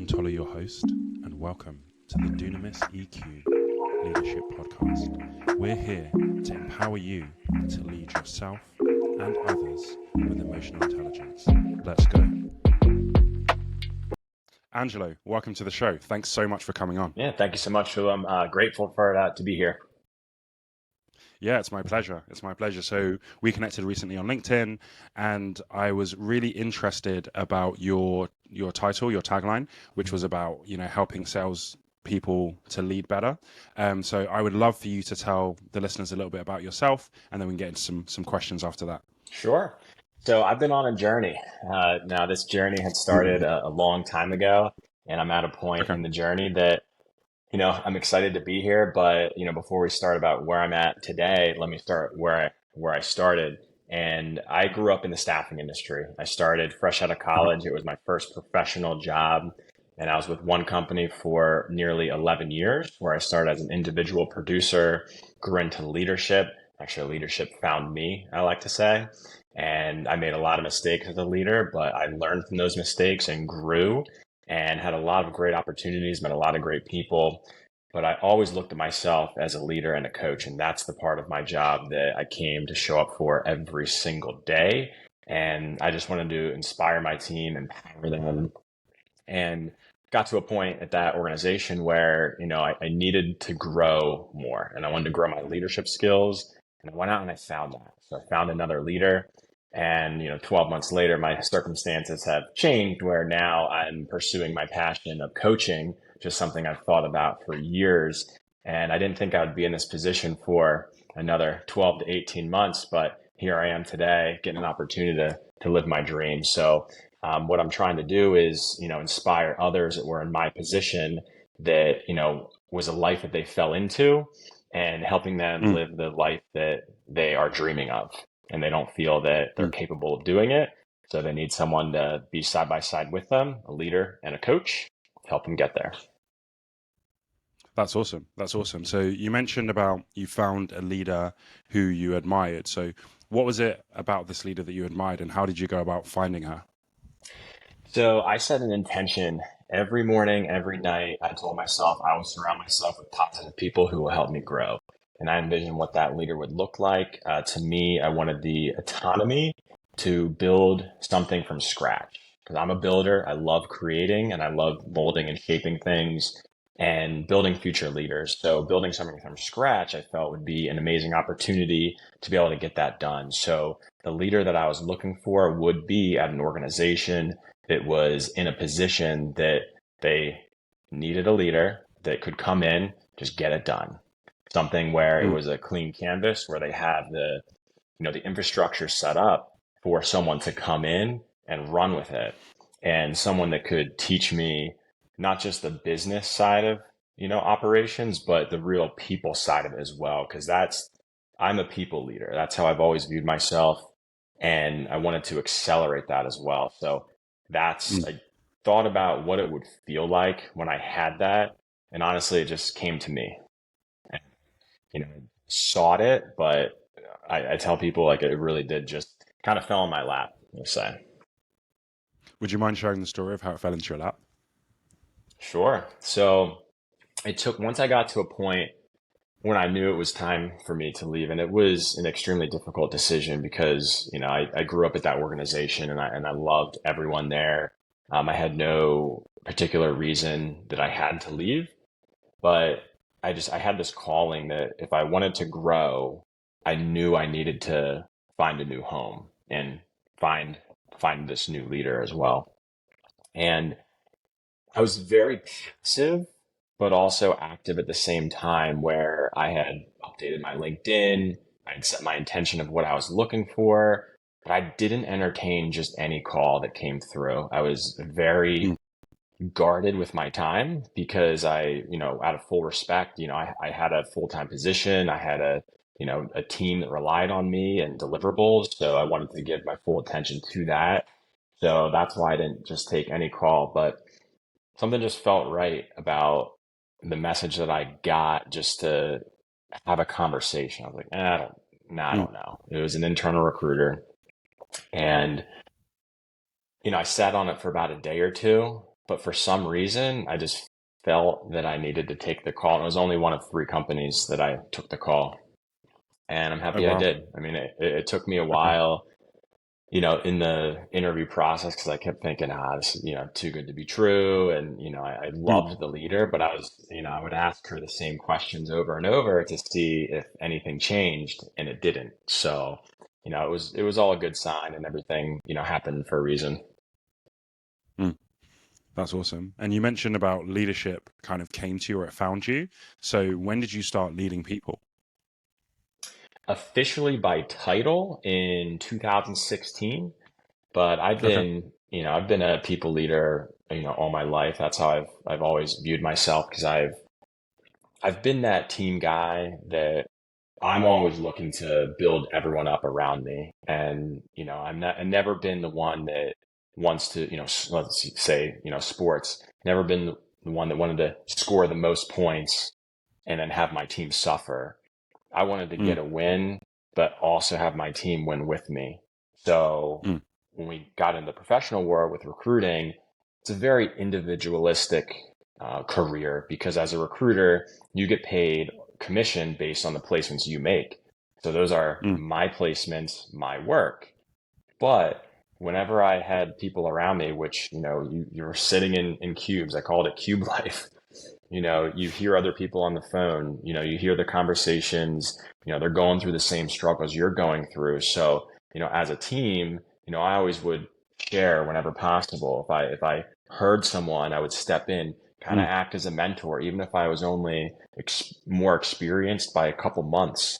Tolo, your host, and welcome to the Dunamis EQ Leadership Podcast. We're here to empower you to lead yourself and others with emotional intelligence. Let's go. Angelo, welcome to the show. Thanks so much for coming on. Yeah, thank you so much, Phil. I'm grateful to be here. Yeah, it's my pleasure. It's my pleasure. So we connected recently on LinkedIn, and I was really interested about your title, your tagline, which was about, helping sales people to lead better. So I would love for you to tell the listeners a little bit about yourself, and then we can get into some questions after that. Sure. So I've been on a journey. Now, this journey had started a long time ago, and I'm at a point in the journey that I'm excited to be here, but, before we start about where I'm at today, let me start where I started. And I grew up in the staffing industry. I started fresh out of college. It was my first professional job. And I was with one company for nearly 11 years, where I started as an individual producer, grew into leadership. Actually, leadership found me, I like to say. And I made a lot of mistakes as a leader, but I learned from those mistakes and grew and had a lot of great opportunities, met a lot of great people. But I always looked at myself as a leader and a coach. And that's the part of my job that I came to show up for every single day. And I just wanted to inspire my team, empower them, and got to a point at that organization where, I needed to grow more and I wanted to grow my leadership skills. And I went out and I found that. So I found another leader. And, 12 months later, my circumstances have changed where now I'm pursuing my passion of coaching, just something I've thought about for years. And I didn't think I would be in this position for another 12 to 18 months, but here I am today getting an opportunity to live my dream. So what I'm trying to do is, inspire others that were in my position that, was a life that they fell into, and helping them live the life that they are dreaming of. And they don't feel that they're capable of doing it. So they need someone to be side by side with them, a leader and a coach, to help them get there. That's awesome. That's awesome. So you mentioned about you found a leader who you admired. So what was it about this leader that you admired, and how did you go about finding her? So I set an intention every morning, every night. I told myself I will surround myself with positive people who will help me grow. And I envisioned what that leader would look like. To me, I wanted the autonomy to build something from scratch, because I'm a builder. I love creating and I love molding and shaping things and building future leaders. So building something from scratch, I felt would be an amazing opportunity to be able to get that done. So the leader that I was looking for would be at an organization that was in a position that they needed a leader that could come in, just get it done. Something where it was a clean canvas, where they have the infrastructure set up for someone to come in and run with it, and someone that could teach me not just the business side of, operations, but the real people side of it as well. Because I'm a people leader. That's how I've always viewed myself. And I wanted to accelerate that as well. So I thought about what it would feel like when I had that. And honestly, it just came to me. Sought it, but I tell people, like, it really did just kind of fell in my lap, we'll say. Would you mind sharing the story of how it fell into your lap? Sure. So once I got to a point when I knew it was time for me to leave, and it was an extremely difficult decision because, I grew up at that organization and I loved everyone there. I had no particular reason that I had to leave, but I had this calling that if I wanted to grow, I knew I needed to find a new home and find this new leader as well. And I was very passive, but also active at the same time, where I had updated my LinkedIn. I had set my intention of what I was looking for, but I didn't entertain just any call that came through. I was very guarded with my time because out of full respect, I had a full-time position. I had a team that relied on me and deliverables. So I wanted to give my full attention to that. So that's why I didn't just take any call, but something just felt right about the message that I got just to have a conversation. I was like, I don't know. It was an internal recruiter. And, I sat on it for about a day or two. but for some reason, I just felt that I needed to take the call. And it was only one of 3 companies that I took the call, and I'm Oh happy I wow. did. I mean, it took me a Okay. while, in the interview process, because I kept thinking, this is, too good to be true. And, I Mm. loved the leader, but I would ask her the same questions over and over to see if anything changed, and it didn't. So, it was all a good sign, and everything, happened for a reason. Mm. That's awesome. And you mentioned about leadership kind of came to you or it found you. So when did you start leading people? Officially by title in 2016, but Okay. I've been a people leader, all my life. That's how I've always viewed myself, because I've been that team guy that I'm always looking to build everyone up around me. And, I've never been the one that wants to, let's say, sports, never been the one that wanted to score the most points and then have my team suffer. I wanted to get Mm. a win, but also have my team win with me. So Mm. when we got into the professional world with recruiting, it's a very individualistic career, because as a recruiter, you get paid commission based on the placements you make. So those are Mm. my placements, my work. But whenever I had people around me, which, you're sitting in cubes, I called it cube life. You hear other people on the phone, you hear the conversations, they're going through the same struggles you're going through. So, as a team, I always would share whenever possible. If I heard someone, I would step in, kind of Mm. act as a mentor, even if I was only more experienced by a couple months.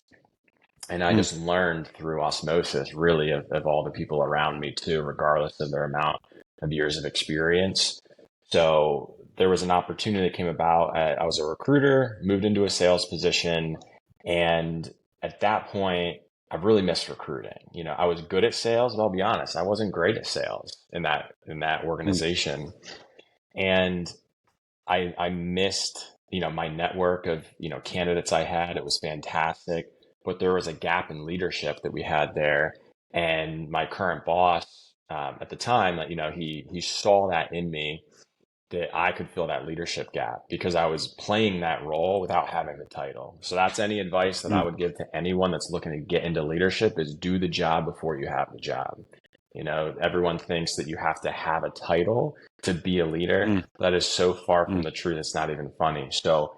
And I Mm. just learned through osmosis, really, of all the people around me too, regardless of their amount of years of experience. So there was an opportunity that came about. I was a recruiter, moved into a sales position. And at that point, I really missed recruiting. I was good at sales, but I'll be honest, I wasn't great at sales in that Mm. organization. And I missed, my network of, candidates I had. It was fantastic, but there was a gap in leadership that we had there. And my current boss, at the time, he saw that in me, that I could fill that leadership gap, because I was playing that role without having the title. So that's any advice that I Mm. would give to anyone that's looking to get into leadership: is do the job before you have the job. Everyone thinks that you have to have a title to be a leader. Mm. That is so far from Mm. the truth. It's not even funny. So,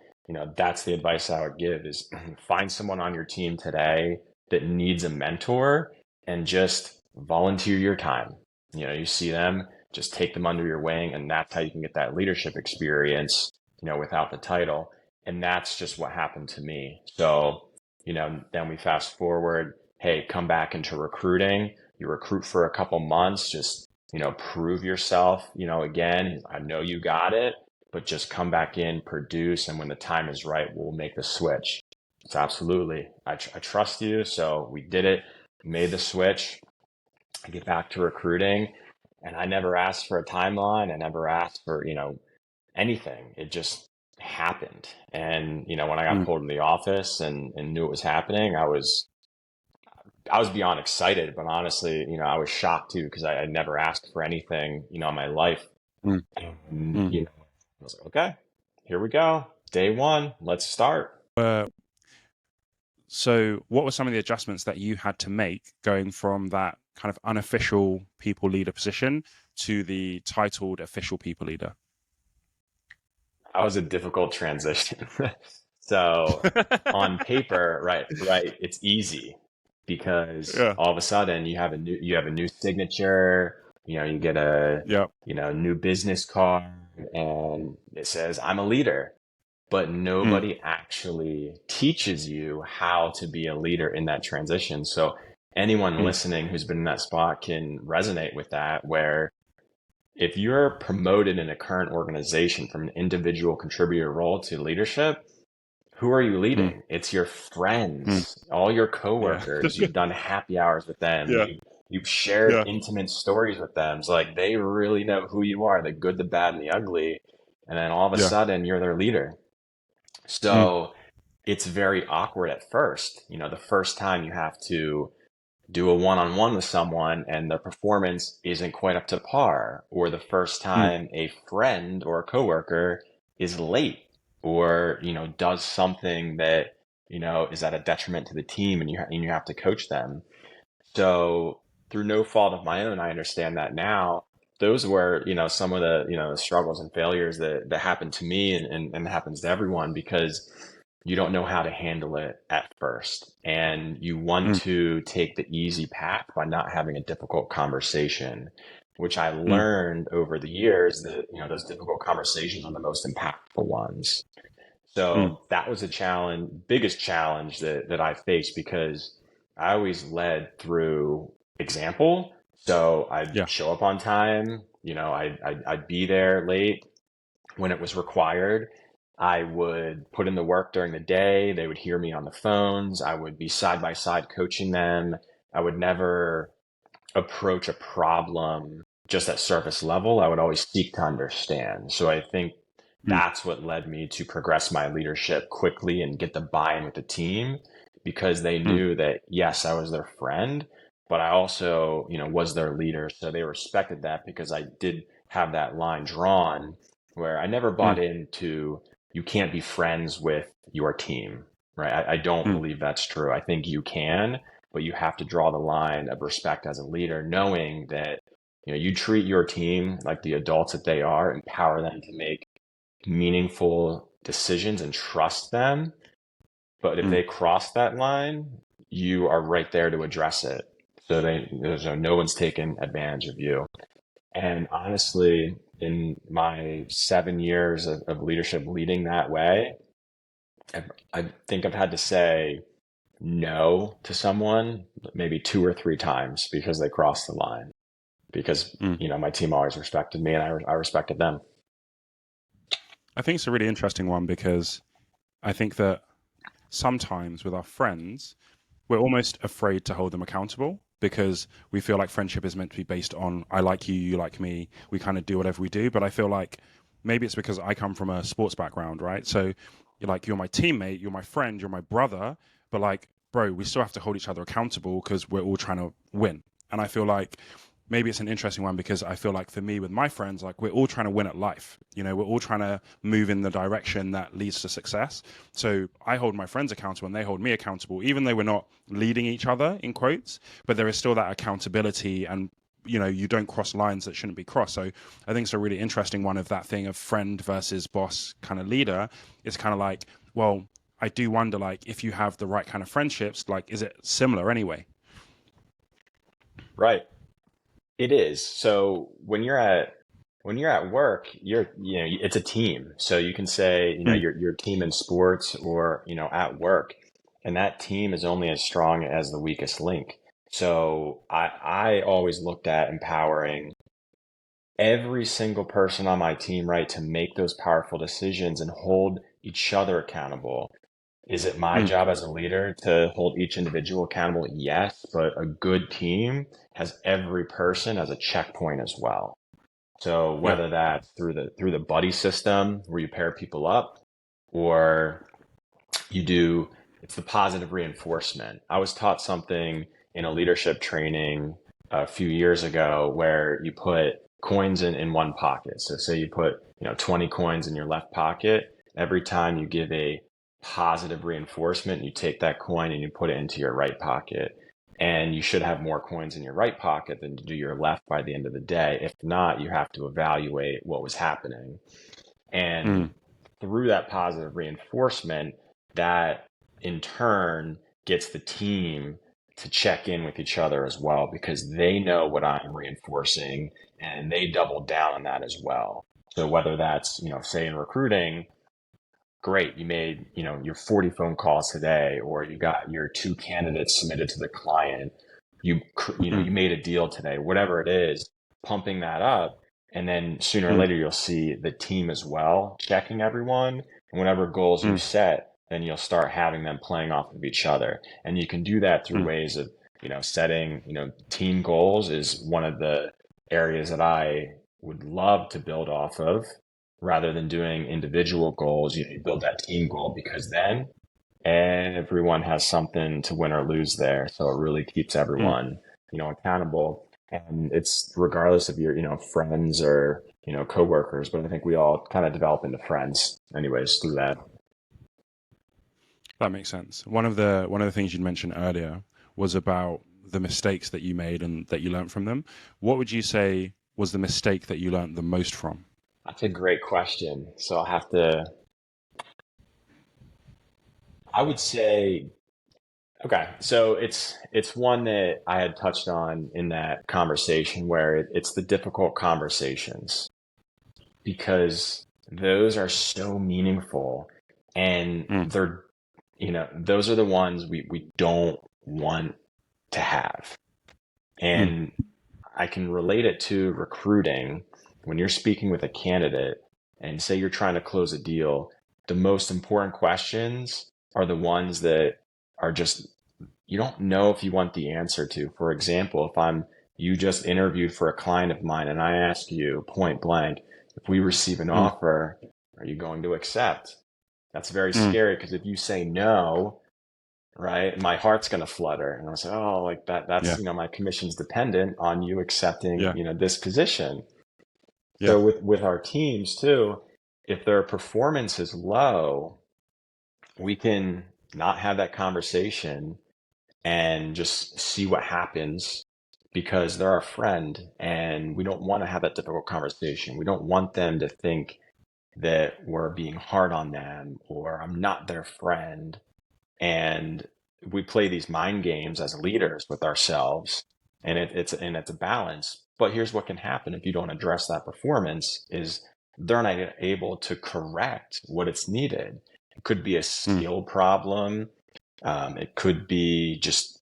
that's the advice I would give: is find someone on your team today that needs a mentor, and just volunteer your time. You see them, just take them under your wing, and that's how you can get that leadership experience, without the title. And that's just what happened to me. So, then we fast forward, hey, come back into recruiting. You recruit for a couple months, just, prove yourself, again. I know you got it, but just come back in, produce, and when the time is right, we'll make the switch. It's absolutely, I trust you. So we did it, made the switch. I get back to recruiting, and I never asked for a timeline. I never asked for, anything. It just happened. And, when I got Mm. pulled in the office and knew it was happening, I was beyond excited, but honestly, I was shocked too, because I never asked for anything, in my life. Mm. And, Mm. I was like, okay, here we go. Day one, let's start. So what were some of the adjustments that you had to make going from that kind of unofficial people leader position to the titled official people leader? That was a difficult transition. So on paper, right, it's easy, because Yeah. all of a sudden you have a new signature, you get a, Yeah. new business card, and it says, I'm a leader. But Mm. nobody actually teaches you how to be a leader in that transition. So anyone Mm. listening who's been in that spot can resonate with that, where if you're promoted in a current organization from an individual contributor role to leadership, who are you Mm. leading? It's your Mm. friends, all your Yeah. coworkers. You've done happy hours with them. Yeah. You've shared Yeah. intimate stories with them. It's like they really know who you are, the good, the bad, and the ugly. And then all of a Yeah. sudden, you're their leader. Mm. So it's very awkward at first. The first time you have to do a one-on-one with someone and the performance isn't quite up to par, or the first Mm, time a friend or a coworker is late or, does something that, is at a detriment to the team and you have to coach them. So through no fault of my own, I understand that now. Those were, some of the, the struggles and failures that happened to me and happens to everyone because you don't know how to handle it at first. And you want mm, to take the easy path by not having a difficult conversation, which I mm, learned over the years that, those difficult conversations are the most impactful ones. mm. So that was a challenge, biggest challenge that I faced because I always led through example. So I'd Yeah. show up on time, I'd be there late when it was required. I would put in the work during the day. They would hear me on the phones. I would be side by side coaching them. I would never approach a problem just at surface level. I would always seek to understand. So I think Mm, that's what led me to progress my leadership quickly and get the buy-in with the team because they mm, knew that, yes, I was their friend, but I also, was their leader. So they respected that because I did have that line drawn where I never bought mm, into you can't be friends with your team, right? I don't mm, believe that's true. I think you can, but you have to draw the line of respect as a leader, knowing that you treat your team like the adults that they are, empower them to make meaningful decisions and trust them. But if mm. they cross that line, you are right there to address it. So there's no one's taking advantage of you. And honestly, in my 7 years of leadership leading that way, I think I've had to say no to someone maybe two or three times because they crossed the line. Because Mm. my team always respected me and I respected them. I think it's a really interesting one because I think that sometimes with our friends, we're almost afraid to hold them accountable because we feel like friendship is meant to be based on I like you, you like me. We kind of do whatever we do. But I feel like maybe it's because I come from a sports background, right? So you're my teammate, you're my friend, you're my brother, but like, bro, we still have to hold each other accountable because we're all trying to win. And I feel like maybe it's an interesting one because I feel like for me with my friends, like we're all trying to win at life. We're all trying to move in the direction that leads to success. So I hold my friends accountable and they hold me accountable, even though we're not leading each other in quotes, but there is still that accountability and you don't cross lines that shouldn't be crossed. So I think it's a really interesting one of that thing of friend versus boss kind of leader. It's kind of like, well, I do wonder like if you have the right kind of friendships, like is it similar anyway? Right. It is. So when you're at work, it's a team. So you can say, Mm, your team in sports or, at work, and that team is only as strong as the weakest link. So I always looked at empowering every single person on my team, right, to make those powerful decisions and hold each other accountable. Is it my mm, job as a leader to hold each individual accountable? Yes, but a good team has every person as a checkpoint as well. So yeah. whether that's through the buddy system where you pair people up or you do it's the positive reinforcement. I was taught something in a leadership training a few years ago where you put coins in one pocket. So say you put, 20 coins in your left pocket. Every time you give a positive reinforcement, you take that coin and you put it into your right pocket. And you should have more coins in your right pocket than to do your left by the end of the day. If not, you have to evaluate what was happening. And Mm, through that positive reinforcement, that in turn gets the team to check in with each other as well because they know what I'm reinforcing and they double down on that as well. So whether that's, say in recruiting, great, you made, your 40 phone calls today, or you got your two candidates submitted to the client, mm, you made a deal today, whatever it is, pumping that up. And then sooner or mm, later, you'll see the team as well, checking everyone and whatever goals you mm, set, then you'll start having them playing off of each other. And you can do that through mm. ways of, setting, team goals is one of the areas that I would love to build off of rather than doing individual goals. You build that team goal because then everyone has something to win or lose there. So it really keeps Mm. everyone, accountable. And it's regardless of your, friends or, coworkers, but I think we all kind of develop into friends anyways through that. That makes sense. One of the things you mentioned earlier was about the mistakes that you made and that you learned from them. What would you say was the mistake that you learned the most from? That's a great question. So I would say, okay, so it's one that I had touched on in that conversation where it's the difficult conversations because those are so meaningful and Mm. those are the ones we don't want to have. Mm. And I can relate it to recruiting. When you're speaking with a candidate and say you're trying to close a deal, the most important questions are the ones that are just, you don't know if you want the answer to. For example, you just interviewed for a client of mine and I ask you point blank, if we receive an Mm. offer, are you going to accept? That's very Mm. scary because if you say no, right, my heart's going to flutter and I'll say, oh, like that's, Yeah. my commission's dependent on you accepting, Yeah. this position. Yeah. So with our teams too, if their performance is low, we can not have that conversation and just see what happens because they're our friend and we don't want to have that difficult conversation. We don't want them to think that we're being hard on them or I'm not their friend. And we play these mind games as leaders with ourselves and it's a balance. But here's what can happen if you don't address that performance is they're not able to correct what it's needed. It could be a Mm. skill problem. It could be just,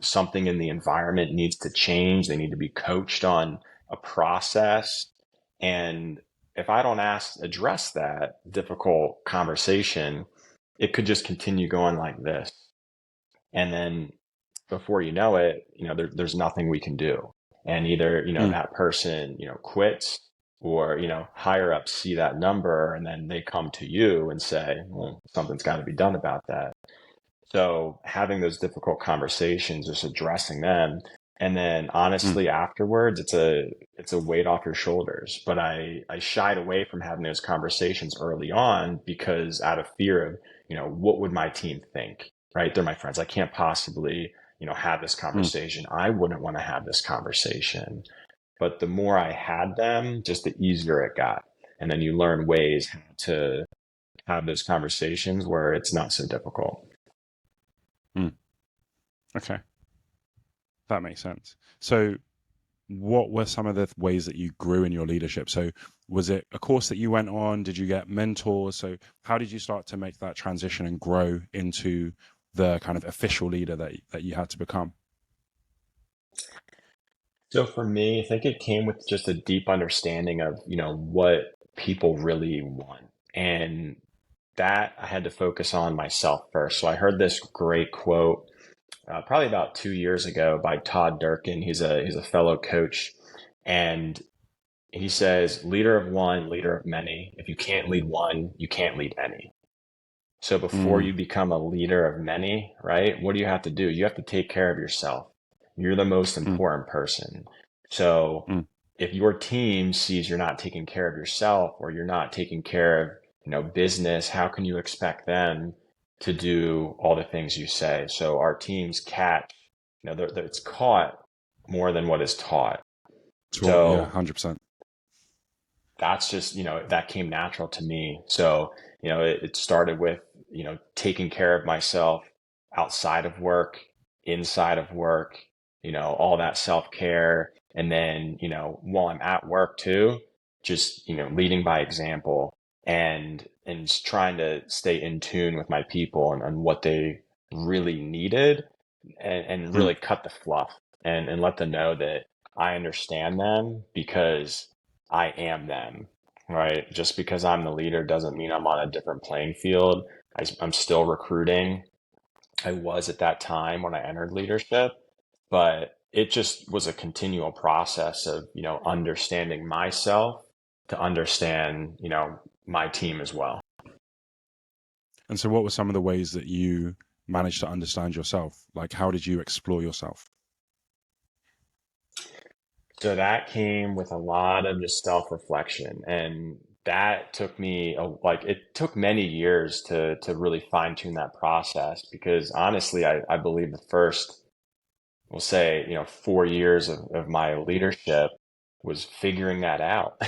something in the environment needs to change. They need to be coached on a process. And if I don't address that difficult conversation, it could just continue going like this. And then before you know it, there's nothing we can do. And either, Mm. that person, quits or, higher ups see that number and then they come to you and say, well, something's got to be done about that. So having those difficult conversations, just addressing them, and then Mm. honestly afterwards, it's a weight off your shoulders. But I shied away from having those conversations early on because out of fear of, what would my team think? Right? They're my friends. I can't possibly, have this Mm. conversation. I wouldn't want to have this conversation. But the more I had them, just the easier it got. And then you learn ways how to have those conversations where it's not so difficult. Mm. Okay. That makes sense. So what were some of the ways that you grew in your leadership? So was it a course that you went on? Did you get mentors? So how did you start to make that transition and grow into the kind of official leader that you had to become? So for me, I think it came with just a deep understanding of, what people really want. And that I had to focus on myself first. So I heard this great quote probably about 2 years ago by Todd Durkin. He's a fellow coach, and he says, "Leader of one, leader of many. If you can't lead one, you can't lead any." So before Mm. you become a leader of many, right? What do you have to do? You have to take care of yourself. You're the most Mm. important person. So Mm. if your team sees you're not taking care of yourself or you're not taking care of, business, how can you expect them to do all the things you say? So our teams catch, it's caught more than what is taught. Taught, yeah, So 100%. that's just, that came natural to me. So, it started with, taking care of myself outside of work, inside of work, all that self-care. And then, while I'm at work too, just, leading by example and just trying to stay in tune with my people and what they really needed and Mm. really cut the fluff and let them know that I understand them because I am them, right? Just because I'm the leader doesn't mean I'm on a different playing field. I'm still recruiting. I was at that time when I entered leadership, but it just was a continual process of, understanding myself to understand, my team as well. And so what were some of the ways that you managed to understand yourself? Like, how did you explore yourself? So that came with a lot of just self-reflection, and that took me like it took many years to really fine-tune that process, because honestly, I believe the first, we'll say, 4 years of my leadership was figuring that out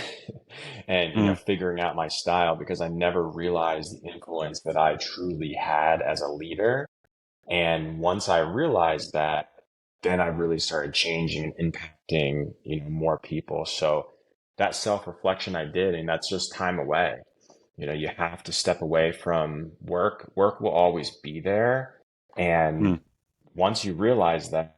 and, Mm, figuring out my style, because I never realized the influence that I truly had as a leader. And once I realized that, then I really started changing and impacting, more people. So that self-reflection I did, and that's just time away. You have to step away from work. Work will always be there. And mm, once you realize that,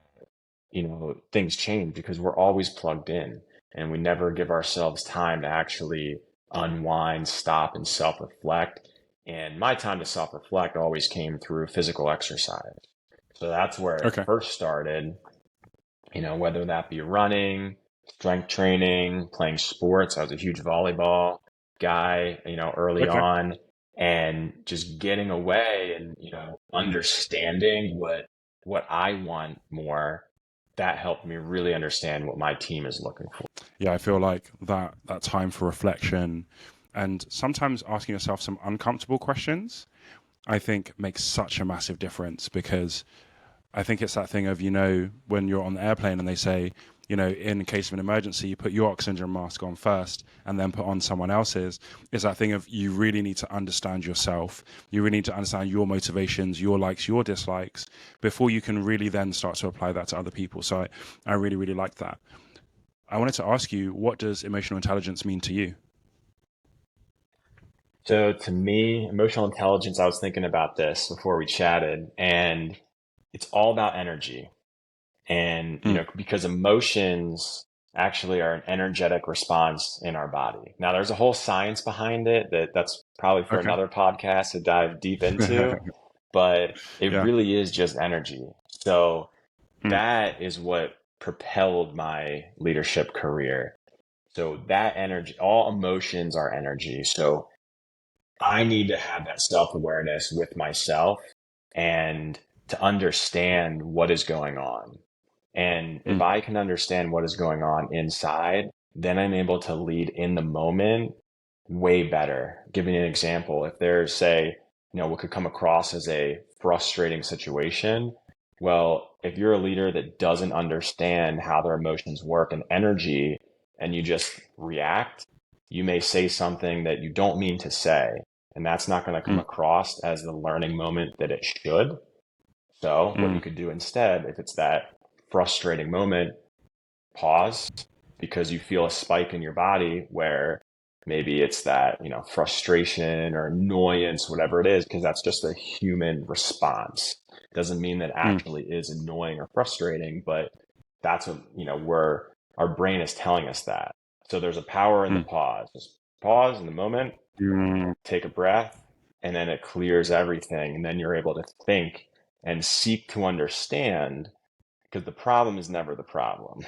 things change, because we're always plugged in and we never give ourselves time to actually unwind, stop, and self-reflect. And my time to self-reflect always came through physical exercise. So that's where it okay. first started, whether that be running, strength training, playing sports. I was a huge volleyball guy, early Okay. on, and just getting away and, understanding what I want more. That helped me really understand what my team is looking for. Yeah, I feel like that time for reflection and sometimes asking yourself some uncomfortable questions, I think makes such a massive difference, because I think it's that thing of, when you're on the airplane and they say, in case of an emergency, you put your oxygen mask on first and then put on someone else's. It's that thing of, you really need to understand yourself. You really need to understand your motivations, your likes, your dislikes, before you can really then start to apply that to other people. So I really, really like that. I wanted to ask you, what does emotional intelligence mean to you? So to me, emotional intelligence, I was thinking about this before we chatted, and it's all about energy. And, Mm, because emotions actually are an energetic response in our body. Now, there's a whole science behind it that's probably for okay. another podcast to dive deep into, but it Yeah. really is just energy. So Mm, that is what propelled my leadership career. So that energy, all emotions are energy. So I need to have that self-awareness with myself and to understand what is going on. And if mm, I can understand what is going on inside, then I'm able to lead in the moment way better. Giving an example, if there's, say, what could come across as a frustrating situation, well, if you're a leader that doesn't understand how their emotions work and energy, and you just react, you may say something that you don't mean to say, and that's not going to come mm, across as the learning moment that it should. So what you mm, could do instead, if it's that frustrating moment, pause, because you feel a spike in your body where maybe it's that, frustration or annoyance, whatever it is, because that's just a human response. Doesn't mean that mm, actually is annoying or frustrating, but that's what, where our brain is telling us that. So there's a power in the mm, pause. Just pause in the moment, mm, take a breath, and then it clears everything. And then you're able to think and seek to understand, because the problem is never the problem.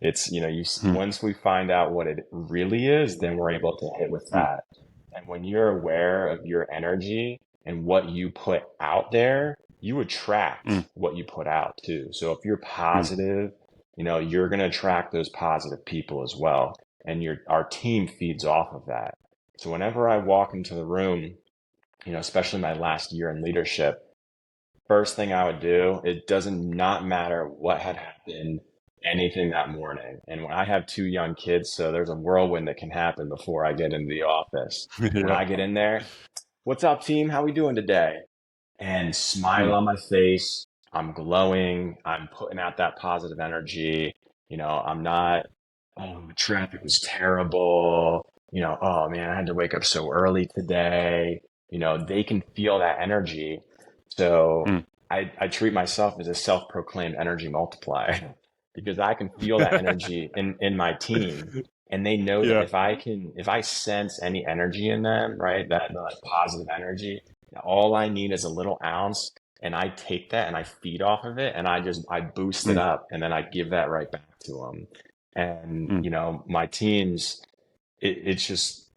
It's, mm, once we find out what it really is, then we're able to hit with mm, that. And when you're aware of your energy and what you put out there, you attract mm, what you put out too. So if you're mm, positive, you're going to attract those positive people as well. And our team feeds off of that. So whenever I walk into the room, especially my last year in leadership, first thing I would do, it doesn't not matter what had happened, anything that morning. And when I have two young kids, so there's a whirlwind that can happen before I get into the office. When yeah. I get in there, what's up, team? How we doing today? And smile Mm, on my face. I'm glowing. I'm putting out that positive energy. I'm not, oh, traffic was terrible. Oh man, I had to wake up so early today. They can feel that energy. So mm. I treat myself as a self-proclaimed energy multiplier because I can feel that energy in my team. And they know that Yeah. if I sense any energy in them, right, that like positive energy, all I need is a little ounce, and I take that and I feed off of it, and I boost it Mm, up, and then I give that right back to them. And mm, my teams, it's just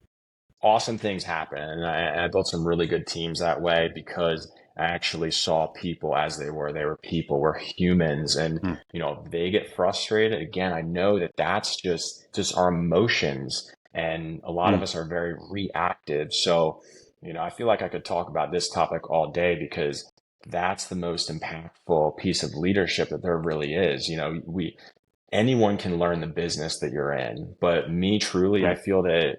awesome things happen. And I built some really good teams that way because I actually saw people as they were. They were people, we're humans. And, Mm, they get frustrated. Again, I know that that's just our emotions. And a lot of mm, us are very reactive. So, I feel like I could talk about this topic all day because that's the most impactful piece of leadership that there really is. Anyone can learn the business that you're in, but me truly, I mm, feel that,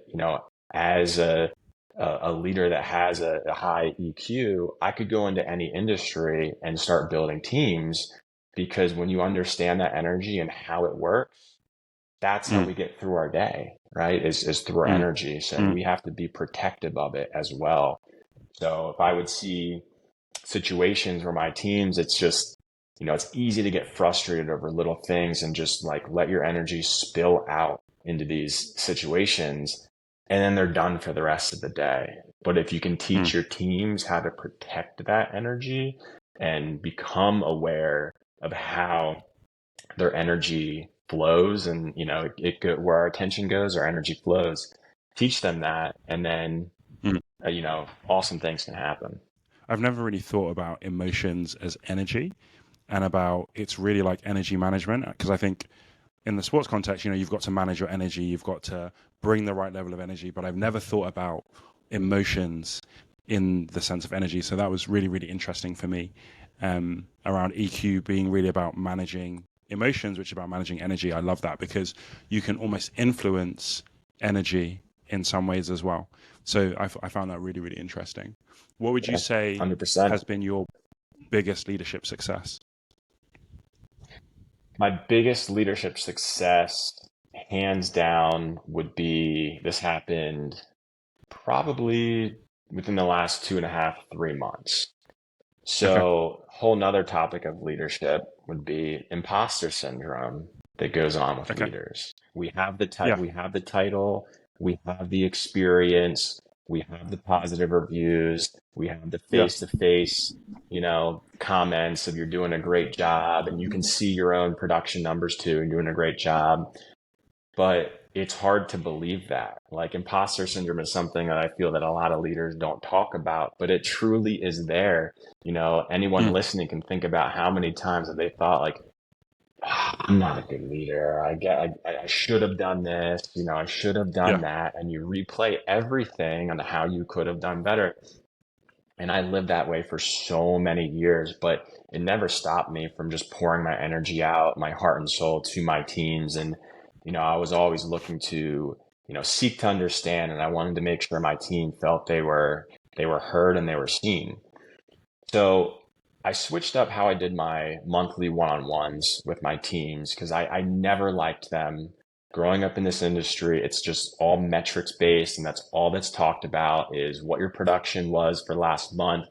as a leader that has a high EQ, I could go into any industry and start building teams because when you understand that energy and how it works, that's how mm, we get through our day, right? Is through our mm, energy. So, and mm, we have to be protective of it as well. So if I would see situations where my teams, it's just, it's easy to get frustrated over little things and just like let your energy spill out into these situations and then they're done for the rest of the day. But if you can teach mm, your teams how to protect that energy and become aware of how their energy flows and, where our attention goes, our energy flows, teach them that. And then, mm. awesome things can happen. I've never really thought about emotions as energy and about it's really like energy management because I think in the sports context, you've got to manage your energy, you've got to bring the right level of energy, but I've never thought about emotions in the sense of energy. So that was really, really interesting for me around EQ being really about managing emotions, which is about managing energy. I love that because you can almost influence energy in some ways as well. So I found that really, really interesting. What would you Yeah, say 100%. has been your biggest leadership success? My biggest leadership success, hands down, would be this happened probably within the last 2.5, 3 months. Okay. So, whole nother topic of leadership would be imposter syndrome that goes on with Okay. leaders. We Yeah. have the title, we have the experience, we have the positive reviews, we have the Yeah. face to face, comments of you're doing a great job, and you can see your own production numbers too, and doing a great job. But it's hard to believe that. Like imposter syndrome is something that I feel that a lot of leaders don't talk about, but it truly is there. Anyone Mm, listening can think about how many times have they thought like, "Ah, I'm not a good leader. I should have done this. I should have done yeah. that." And you replay everything on how you could have done better. And I lived that way for so many years, but it never stopped me from just pouring my energy out, my heart and soul to my teams. And, I was always looking to, seek to understand, and I wanted to make sure my team felt they were heard and they were seen. So I switched up how I did my monthly one-on-ones with my teams because I never liked them. Growing up in this industry, it's just all metrics based, and that's all that's talked about is what your production was for last month,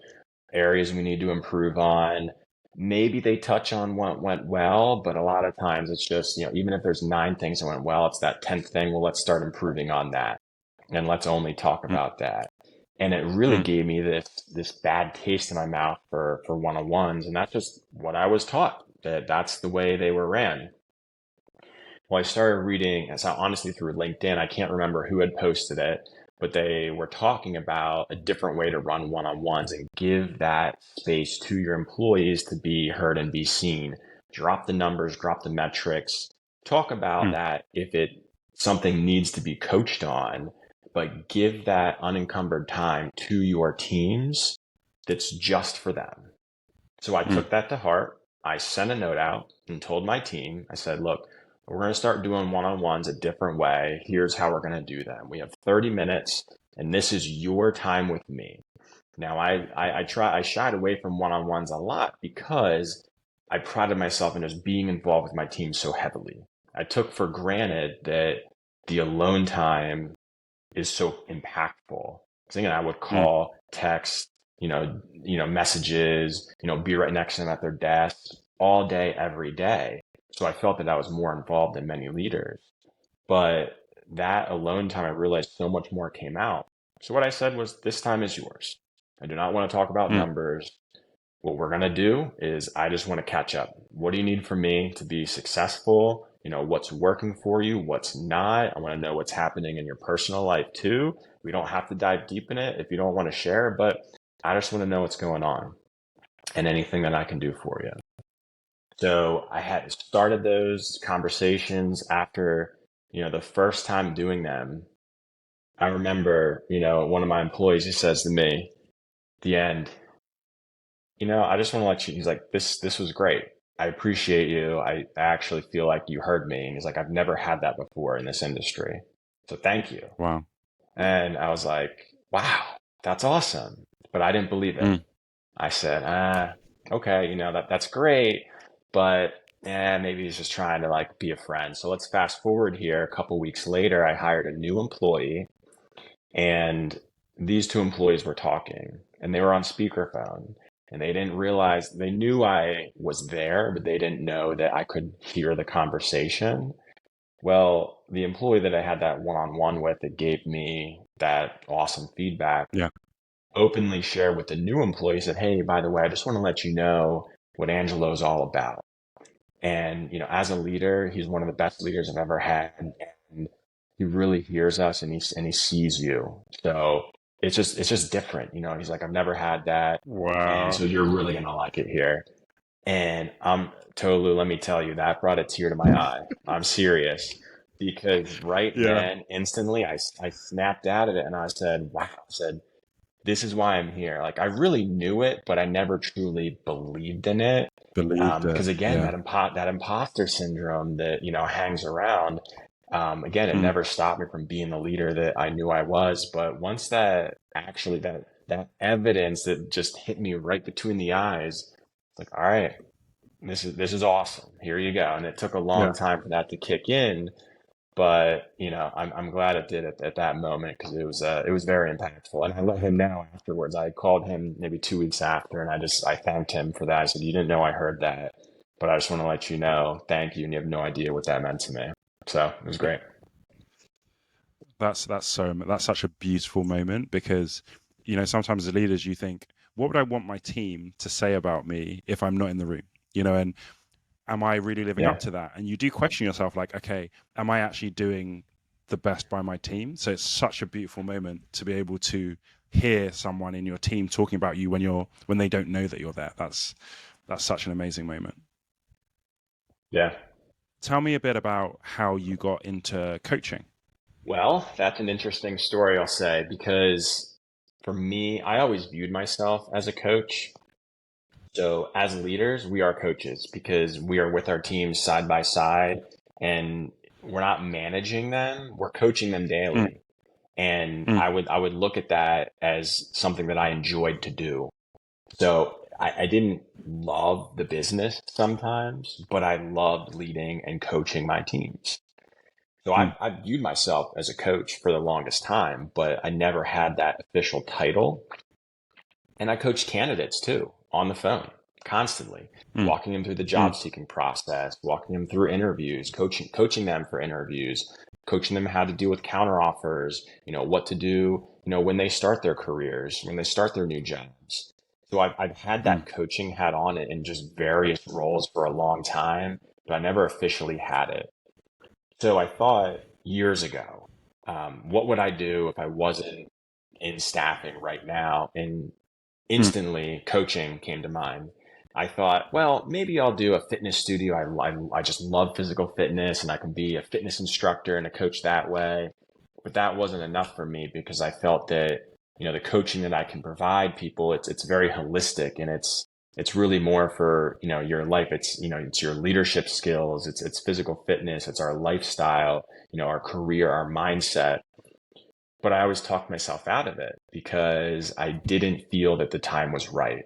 areas we need to improve on. Maybe they touch on what went well, but a lot of times it's just, even if there's 9 things that went well, it's that 10th thing. Well, let's start improving on that. And let's only talk Mm, about that. And it really mm, gave me this bad taste in my mouth for one-on-ones. And that's just what I was taught, that's the way they were ran. Well, I started reading, and so honestly through LinkedIn, I can't remember who had posted it, but they were talking about a different way to run one-on-ones and give that space to your employees to be heard and be seen. Drop the numbers, drop the metrics, talk about mm, that if it something needs to be coached on, but give that unencumbered time to your teams that's just for them. So I mm, took that to heart. I sent a note out and told my team, I said, look, we're going to start doing one-on-ones a different way. Here's how we're going to do them. We have 30 minutes and this is your time with me. Now I shied away from one-on-ones a lot because I prided myself in just being involved with my team so heavily. I took for granted that the alone time is so impactful. So again, I would mm, call, text, messages, be right next to them at their desk all day, every day. So I felt that I was more involved than many leaders. But that alone time, I realized so much more came out. So what I said was, this time is yours. I do not want to talk about mm, numbers. What we're going to do is I just want to catch up. What do you need from me to be successful what's working for you, what's not. I want to know what's happening in your personal life too. We don't have to dive deep in it if you don't want to share, but I just want to know what's going on and anything that I can do for you. So I had started those conversations after, the first time doing them. I remember, one of my employees, he says to me at the end, I just want to let you, he's like, this was great. I appreciate you. I actually feel like you heard me. And he's like, I've never had that before in this industry. So thank you. Wow. And I was like, wow, that's awesome. But I didn't believe it. I said, okay, that's great. But maybe he's just trying to like be a friend. So let's fast forward here. A couple weeks later, I hired a new employee, and these two employees were talking, and they were on speakerphone, and they didn't realize, they knew I was there, but they didn't know that I could hear the conversation. Well, the employee that I had that one-on-one with, that gave me that awesome feedback, openly shared with the new employee, said, hey, by the way, I just want to let you know what Angelo's all about. And, as a leader, he's one of the best leaders I've ever had. And he really hears us, and he sees you. So it's just different. He's like, I've never had that. Wow. And so you're really going to like it here. And Tolu, let me tell you, that brought a tear to my eye. I'm serious. Because then, instantly, I snapped out of it, and I said, wow, this is why I'm here. Like, I really knew it, but I never truly believed in it. Because again, that imposter syndrome that, hangs around, again, it never stopped me from being the leader that I knew I was. But once that evidence that just hit me right between the eyes, it's like, all right, this is awesome. Here you go. And it took a long time for that to kick in. But, I'm glad it did at that moment, because it was very impactful. And I let him know afterwards. I called him maybe 2 weeks after, and I thanked him for that. I said, you didn't know I heard that, but I just want to let you know, thank you. And you have no idea what that meant to me. So it was great. That's such a beautiful moment, because, sometimes as leaders, you think, what would I want my team to say about me if I'm not in the room? And am I really living up to that? And you do question yourself, like, okay, am I actually doing the best by my team? So it's such a beautiful moment to be able to hear someone in your team talking about you when they don't know that you're there. That's such an amazing moment. Yeah. Tell me a bit about how you got into coaching. Well, that's an interesting story, I'll say, because for me, I always viewed myself as a coach. So as leaders, we are coaches, because we are with our teams side by side, and we're not managing them, we're coaching them daily. And I would look at that as something that I enjoyed to do. So I didn't love the business sometimes, but I loved leading and coaching my teams. So I viewed myself as a coach for the longest time, but I never had that official title. And I coached candidates too, on the phone, constantly, walking them through the job seeking process, walking them through interviews, coaching them for interviews, coaching them how to deal with counteroffers, what to do, when they start their careers, when they start their new jobs. So I've had that coaching hat on in just various roles for a long time, but I never officially had it. So I thought years ago, what would I do if I wasn't in staffing right now? And instantly coaching came to mind. I thought, well, maybe I'll do a fitness studio. I just love physical fitness, and I can be a fitness instructor and a coach that way. But that wasn't enough for me, because I felt that, the coaching that I can provide people, it's very holistic, and it's really more for, your life. It's, it's your leadership skills. It's physical fitness. It's our lifestyle, our career, our mindset. But I always talked myself out of it, because I didn't feel that the time was right.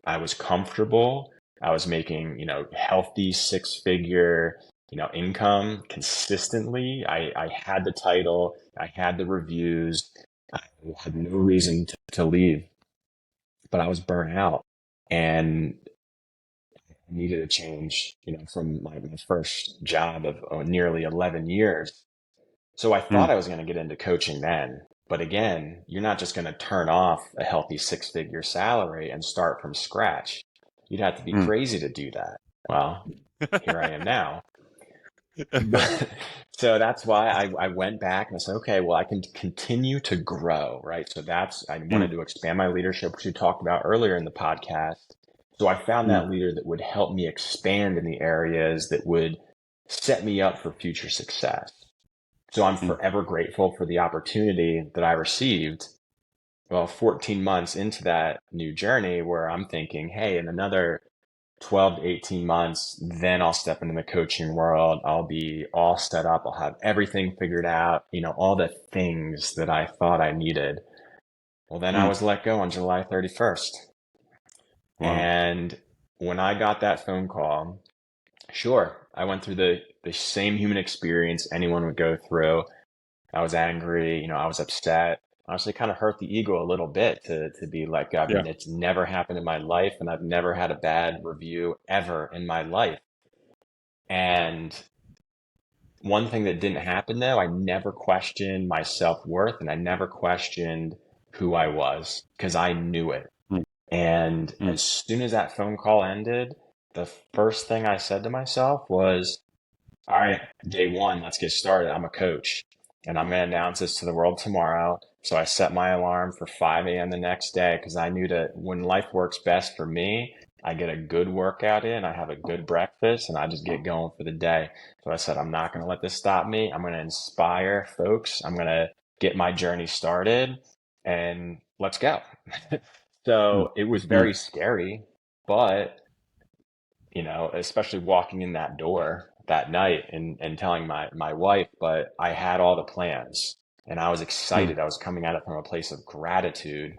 I was comfortable. I was making, healthy 6-figure, income consistently. I had the title. I had the reviews. I had no reason to leave, but I was burnt out, and I needed a change, from my first job of nearly 11 years. So I thought I was going to get into coaching then. But again, you're not just going to turn off a healthy 6-figure salary and start from scratch. You'd have to be crazy to do that. Well, here I am now. But so that's why I went back and I said, okay, well, I can continue to grow, right? So I Mm, wanted to expand my leadership, which we talked about earlier in the podcast. So I found mm, that leader that would help me expand in the areas that would set me up for future success. So I'm mm, forever grateful for the opportunity that I received. Well, 14 months into that new journey where I'm thinking, hey, in another 12 to 18 months, then I'll step into the coaching world. I'll be all set up. I'll have everything figured out, all the things that I thought I needed. Well, then I mm. was let go on July 31st. Wow. And when I got that phone call, sure, I went through the same human experience anyone would go through. I was angry, I was upset. Honestly, kind of hurt the ego a little bit to be like, I Yeah. mean, it's never happened in my life, and I've never had a bad review ever in my life. And one thing that didn't happen though, I never questioned my self-worth and I never questioned who I was because I knew it. Mm, And mm, as soon as that phone call ended, the first thing I said to myself was, all right, day one, let's get started. I'm a coach and I'm going to announce this to the world tomorrow. So I set my alarm for 5 a.m. the next day because I knew that when life works best for me, I get a good workout in, I have a good breakfast, and I just get going for the day. So I said, I'm not going to let this stop me. I'm going to inspire folks. I'm going to get my journey started and let's go. mm, So it was mm, very scary, but especially walking in that door that night and telling my wife, but I had all the plans and I was mm, excited. I was coming at it from a place of gratitude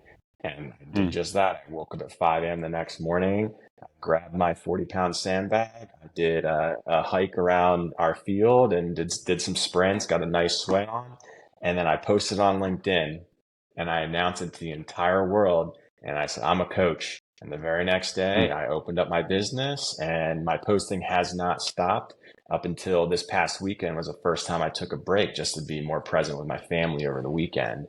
and I did mm, just that. I woke up at 5 a.m. the next morning, I grabbed my 40-pound sandbag. I did a hike around our field and did some sprints, got a nice sweat on. And then I posted on LinkedIn and I announced it to the entire world. And I said, I'm a coach. And the very next mm. day, I opened up my business and my posting has not stopped up until this past weekend was the first time I took a break just to be more present with my family over the weekend.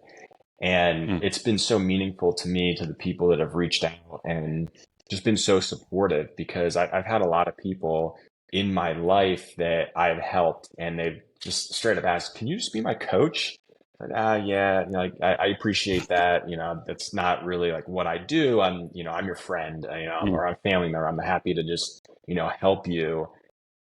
And Mm. it's been so meaningful to me, to the people that have reached out and just been so supportive because I've had a lot of people in my life that I've helped and they've just straight up asked, can you just be my coach? Like, yeah, like, I appreciate that. That's not really like what I do. I'm your friend, Mm, or I'm a family member. I'm happy to just, help you.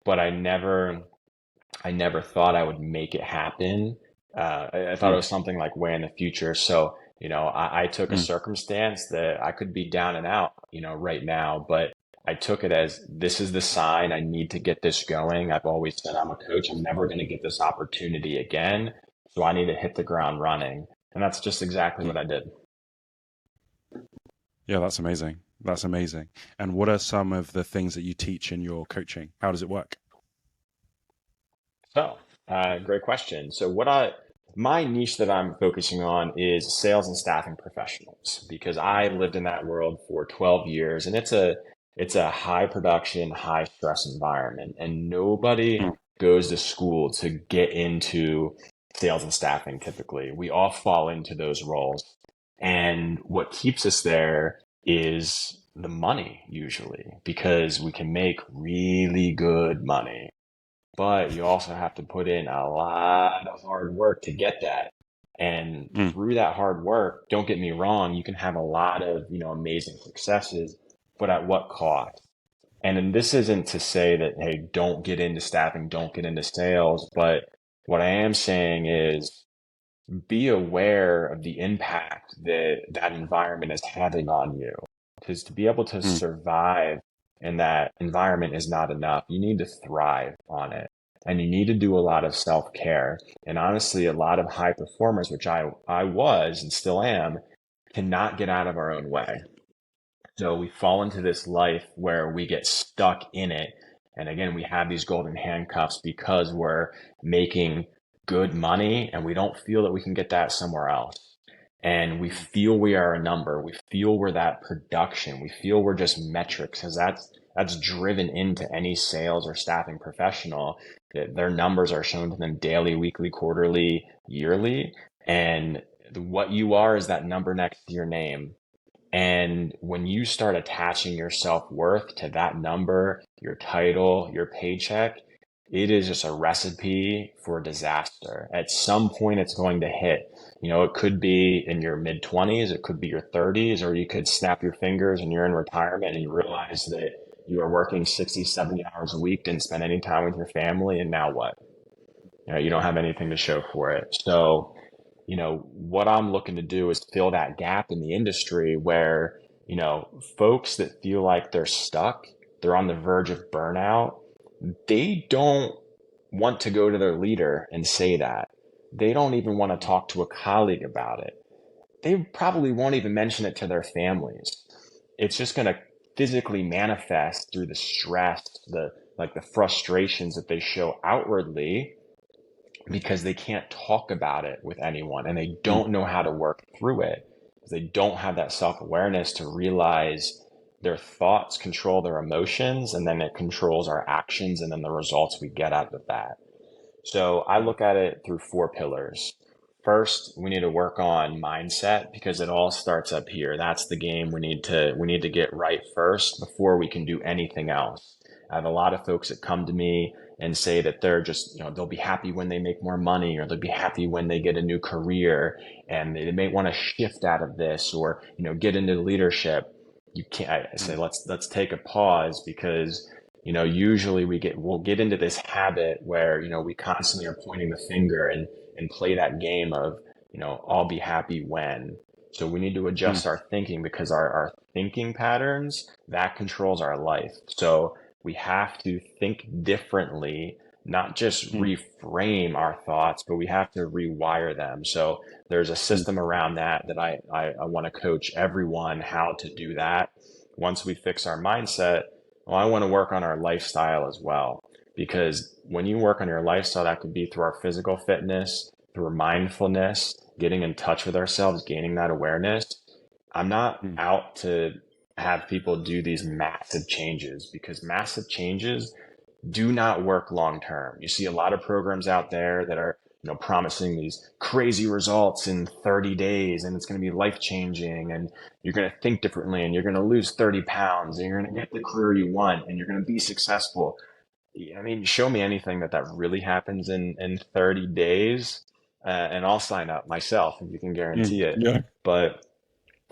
But I never thought I would make it happen. I thought it mm, was something like way in the future. So, I took a mm, circumstance that I could be down and out, right now, but I took it as this is the sign. I need to get this going. I've always said I'm a coach. I'm never going to get this opportunity again. So I need to hit the ground running. And that's just exactly mm. what I did. Yeah, that's amazing. That's amazing. And what are some of the things that you teach in your coaching? How does it work? So, great question. So, my niche that I'm focusing on is sales and staffing professionals because I lived in that world for 12 years, and it's a high production, high stress environment, and nobody Mm, goes to school to get into sales and staffing. Typically, we all fall into those roles, and what keeps us there is the money usually because we can make really good money, but you also have to put in a lot of hard work to get that. And mm, through that hard work, don't get me wrong, you can have a lot of, amazing successes, but at what cost? And then this isn't to say that, hey, don't get into staffing, don't get into sales, but what I am saying is be aware of the impact that that environment is having on you. Because to be able to mm, survive in that environment is not enough. You need to thrive on it. And you need to do a lot of self care. And honestly, a lot of high performers, which I was and still am, cannot get out of our own way. So we fall into this life where we get stuck in it. And again, we have these golden handcuffs because we're making good money and we don't feel that we can get that somewhere else. And we feel we are a number. We feel we're that production. We feel we're just metrics because that's driven into any sales or staffing professional that their numbers are shown to them daily, weekly, quarterly, yearly. And what you are is that number next to your name. And when you start attaching your self worth to that number, your title, your paycheck, it is just a recipe for disaster. At some point, it's going to hit. It could be in your mid 20s, it could be your 30s, or you could snap your fingers and you're in retirement and you realize that you are working 60, 70 hours a week, didn't spend any time with your family, and now what? You don't have anything to show for it. So, what I'm looking to do is fill that gap in the industry where, folks that feel like they're stuck, they're on the verge of burnout, they don't want to go to their leader and say that. They don't even want to talk to a colleague about it. They probably won't even mention it to their families. It's just going to physically manifest through the stress, the frustrations that they show outwardly because they can't talk about it with anyone and they don't know how to work through it. They don't have that self-awareness to realize their thoughts control their emotions, and then it controls our actions and then the results we get out of that. So I look at it through 4 pillars. First, we need to work on mindset because it all starts up here. That's the game we need to get right first before we can do anything else. I have a lot of folks that come to me and say that they're just, they'll be happy when they make more money, or they'll be happy when they get a new career, and they may want to shift out of this or, get into leadership. You can't. I say let's take a pause because usually we'll get into this habit where we constantly are pointing the finger and play that game of I'll be happy when. So we need to adjust our thinking because our thinking patterns that controls our life. So we have to think differently, not just reframe our thoughts, but we have to rewire them. So there's a system around that I want to coach everyone how to do that. Once we fix our mindset, well, I want to work on our lifestyle as well. Because when you work on your lifestyle, that could be through our physical fitness, through mindfulness, getting in touch with ourselves, gaining that awareness. I'm not out to have people do these massive changes because massive changes do not work long term. You see a lot of programs out there that are promising these crazy results in 30 days and it's going to be life changing and you're going to think differently and you're going to lose 30 pounds and you're going to get the career you want and you're going to be successful. I mean, show me anything that really happens in 30 days and I'll sign up myself if you can guarantee it. Yeah. But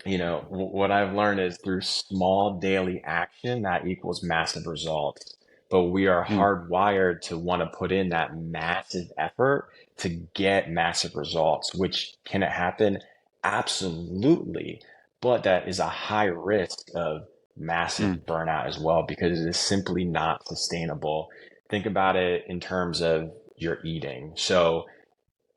what I've learned is through small daily action, that equals massive results. But we are hardwired to want to put in that massive effort to get massive results, which can it happen? Absolutely. But that is a high risk of massive burnout as well, because it is simply not sustainable. Think about it in terms of your eating. So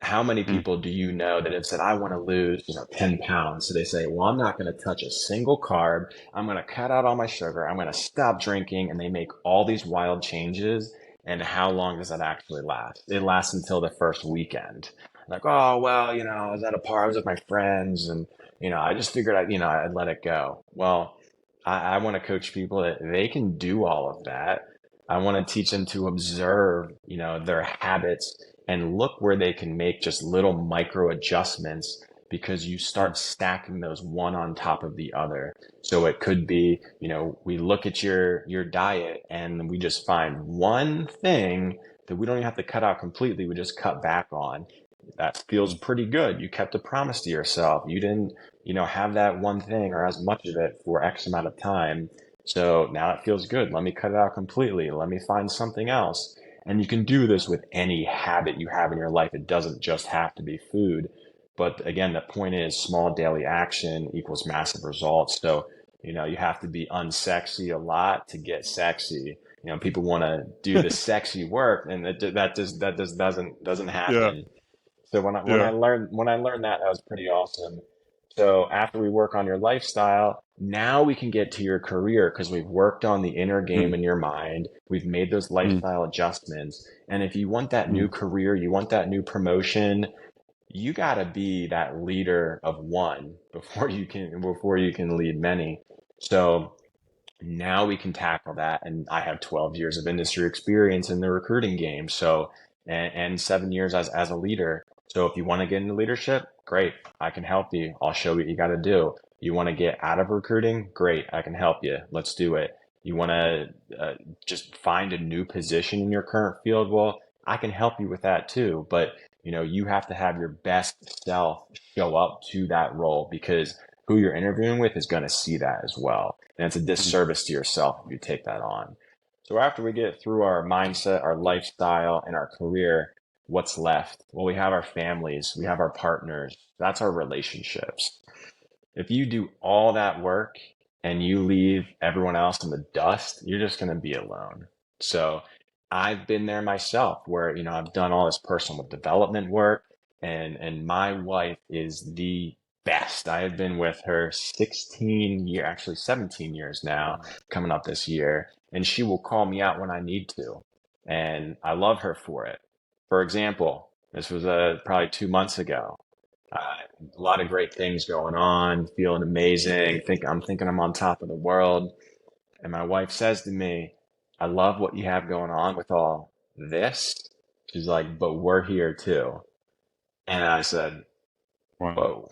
how many people do you know that have said, I want to lose, 10 pounds? So they say, well, I'm not going to touch a single carb. I'm going to cut out all my sugar. I'm going to stop drinking. And they make all these wild changes. And how long does that actually last? It lasts until the first weekend. Like, oh, well, I was at a party, I was with my friends and, I just figured I'd let it go. Well, I want to coach people that they can do all of that. I want to teach them to observe, their habits and look where they can make just little micro adjustments, because you start stacking those one on top of the other. So it could be, we look at your diet and we just find one thing that we don't even have to cut out completely. We just cut back on. That feels pretty good. You kept a promise to yourself. You didn't, have that one thing or as much of it for X amount of time. So now it feels good. Let me cut it out completely. Let me find something else. And you can do this with any habit you have in your life. It doesn't just have to be food. But again, the point is small daily action equals massive results. So, you have to be unsexy a lot to get sexy. People want to do the sexy work, and that just doesn't happen. Yeah. So when I learned that was pretty awesome. So after we work on your lifestyle, now we can get to your career because we've worked on the inner game in your mind. We've made those lifestyle adjustments. And if you want that new career, you want that new promotion, you got to be that leader of one before you can lead many. So now we can tackle that. And I have 12 years of industry experience in the recruiting game. So, and 7 years as a leader. So if you want to get into leadership, great. I can help you. I'll show you what you got to do. You want to get out of recruiting? Great. I can help you. Let's do it. You want to just find a new position in your current field. Well, I can help you with that too. But, you have to have your best self show up to that role, because who you're interviewing with is going to see that as well. And it's a Mm, disservice to yourself if you take that on. So after we get through our mindset, our lifestyle, and our career, what's left? Well, we have our families, we have our partners. That's our relationships. If you do all that work and you leave everyone else in the dust, you're just going to be alone. So I've been there myself where, I've done all this personal development work, and my wife is the best. I have been with her 16 years, actually 17 years now, coming up this year, and she will call me out when I need to. And I love her for it. For example, this was probably 2 months ago. A lot of great things going on, feeling amazing. I'm thinking I'm on top of the world. And my wife says to me, I love what you have going on with all this. She's like, but we're here too. And I said, wow. whoa,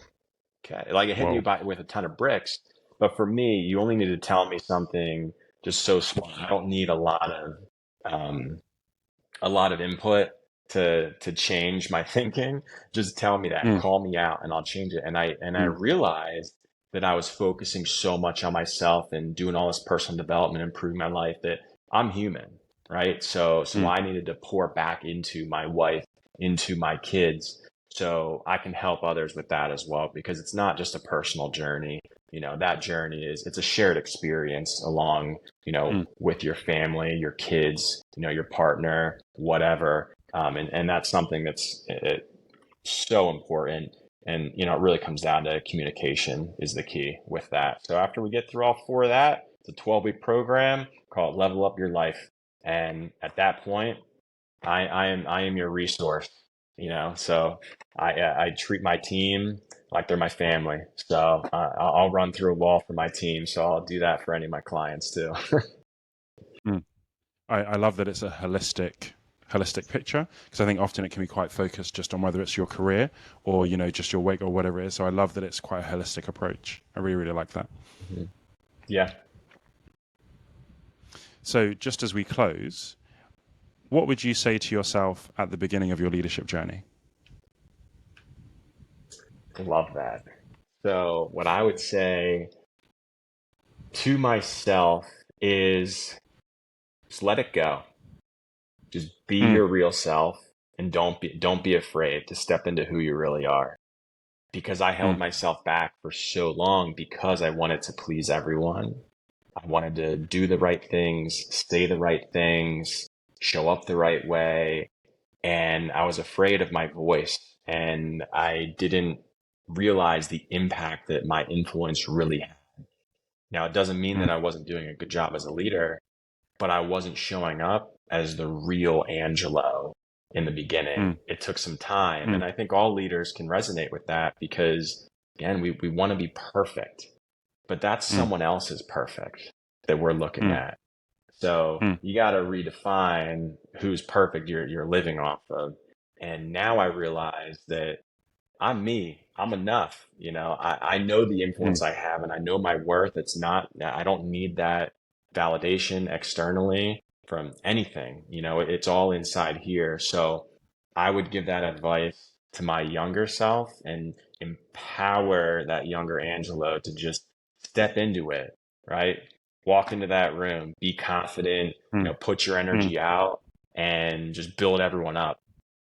okay. Like it hit me Whoa. with a ton of bricks. But for me, you only need to tell me something just so small. I don't need um, a lot of input to change my thinking. Just tell me that, Mm, call me out, and I'll change it. And I mm, realized that I was focusing so much on myself and doing all this personal development, improving my life, that I'm human, right? So mm, I needed to pour back into my wife, into my kids, so I can help others with that as well, because it's not just a personal journey. That journey it's a shared experience along, mm, with your family, your kids, your partner, whatever. And that's something that's so important. And, it really comes down to communication is the key with that. So after we get through all four of that, it's a 12-week program called Level Up Your Life. And at that point, I am your resource, so I treat my team like they're my family. So I'll run through a wall for my team. So I'll do that for any of my clients too. mm. I love that it's a holistic picture, because I think often it can be quite focused just on whether it's your career or just your weight or whatever it is. So I love that it's quite a holistic approach. I really, really like that. Mhm. Yeah. So just as we close, what would you say to yourself at the beginning of your leadership journey? Love that. So what I would say to myself is just let it go. Just be Mm, your real self, and don't be afraid to step into who you really are. Because I held mm, myself back for so long because I wanted to please everyone. I wanted to do the right things, say the right things, show up the right way, and I was afraid of my voice, and I didn't realize the impact that my influence really had. Now, it doesn't mean that mm, I wasn't doing a good job as a leader, but I wasn't showing up as the real Angelo in the beginning. mm, It took some time. mm, And I think all leaders can resonate with that because, again, we want to be perfect, but that's mm, someone else's perfect that we're looking mm, at. So mm, you got to redefine who's perfect you're living off of. And now I realize that I'm me. I'm enough. I know the mm, influence I have, and I know my worth. I don't need that validation externally from anything. It's all inside here. So I would give that advice to my younger self and empower that younger Angelo to just step into it, right? Walk into that room, be confident, mm, put your mm, energy out and just build everyone up.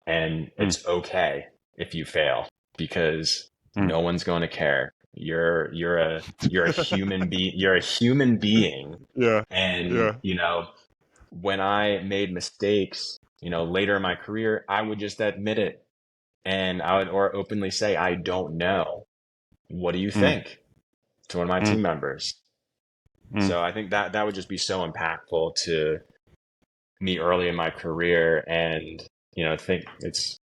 And mm, it's okay if you fail, because mm. no one's going to care. You're a you're a human being. Yeah, And yeah. when I made mistakes, later in my career, I would just admit it, and I would or openly say, I don't know. What do you Mm, think, to one of my mm, team members? mm. So I think that would just be so impactful to me early in my career. And I think it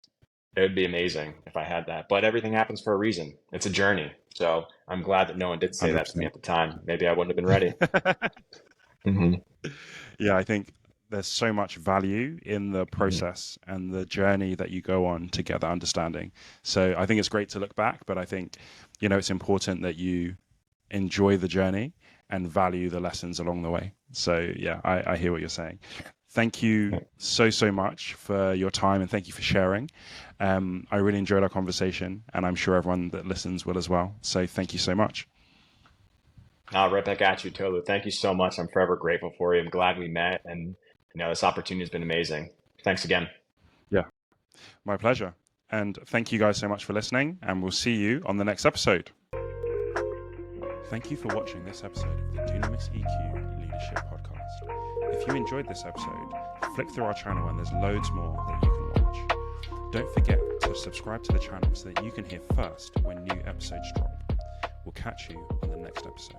would be amazing if I had that. But everything happens for a reason. It's a journey. So I'm glad that no one did say that to me 100%. at the time. Maybe I wouldn't have been ready. Hmm. Yeah, I think there's so much value in the Hmm. process and the journey that you go on to get that understanding. So I think it's great to look back, but I think, it's important that you enjoy the journey and value the lessons along the way. So yeah, I hear what you're saying. Thank you so much for your time, and thank you for sharing. I really enjoyed our conversation, and I'm sure everyone that listens will as well. So thank you so much. Right back at you, Tolu. Thank you so much. I'm forever grateful for you. I'm glad we met, and this opportunity has been amazing. Thanks again. Yeah, my pleasure. And thank you guys so much for listening, and we'll see you on the next episode. Thank you for watching this episode of the Dunamis EQ Leadership Podcast. If you enjoyed this episode, flick through our channel and there's loads more that you can watch. Don't forget to subscribe to the channel so that you can hear first when new episodes drop. We'll catch you on the next episode.